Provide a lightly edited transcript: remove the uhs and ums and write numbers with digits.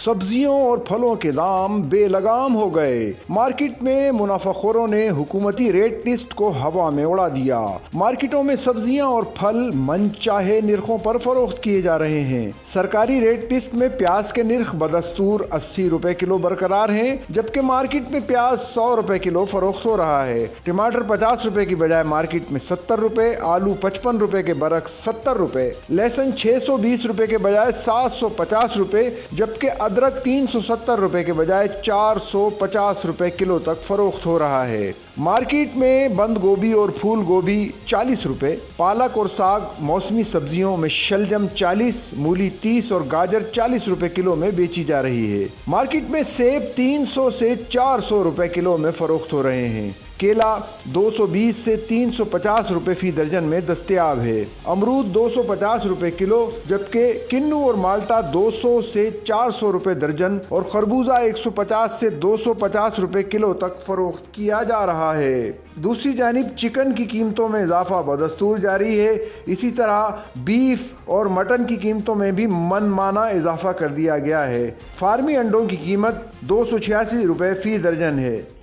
सब्जियों और फलों के दाम बेलगाम हो गए। मार्केट में मुनाफाखोरों ने हुकूमती रेट लिस्ट को हवा में उड़ा दिया। मार्केटों में सब्जियां और फल मनचाहे निर्खों पर फरोख्त किए जा रहे हैं। सरकारी रेट लिस्ट में प्याज के निर्ख बदस्तूर 80 रुपए किलो बरकरार हैं, जबकि मार्केट में प्याज 100 रुपए किलो फरोख्त हो रहा है। टमाटर 50 रुपए की बजाय मार्केट में 70 रुपए, आलू 55 रुपए के बरक 70 रुपए, लहसुन 620 रुपए के बजाय 750 रुपए, जबकि अदरक 370 रुपए के बजाय 450 रुपए किलो तक फरोख्त हो रहा है। मार्केट में बंद गोभी और फूल गोभी 40 रुपए, पालक और साग मौसमी सब्जियों में शलजम 40, मूली 30 और गाजर 40 रुपए किलो में बेची जा रही है। मार्केट में सेब 300 से 400 रुपए किलो में फरोख्त हो रहे हैं। केला 220 से 350 रुपए फी दर्जन में दस्तयाब है। अमरूद 250 रुपए किलो, जबकि किन्नू और माल्टा 200 से 400 रुपए दर्जन और खरबूजा 150 से 250 रुपए किलो तक फरोख्त किया जा रहा है। दूसरी जानिब चिकन की कीमतों में इजाफा बदस्तूर जारी है। इसी तरह बीफ और मटन की कीमतों में भी मनमाना इजाफा कर दिया गया है। फार्मी अंडों की कीमत 286 रुपए फी दर्जन है।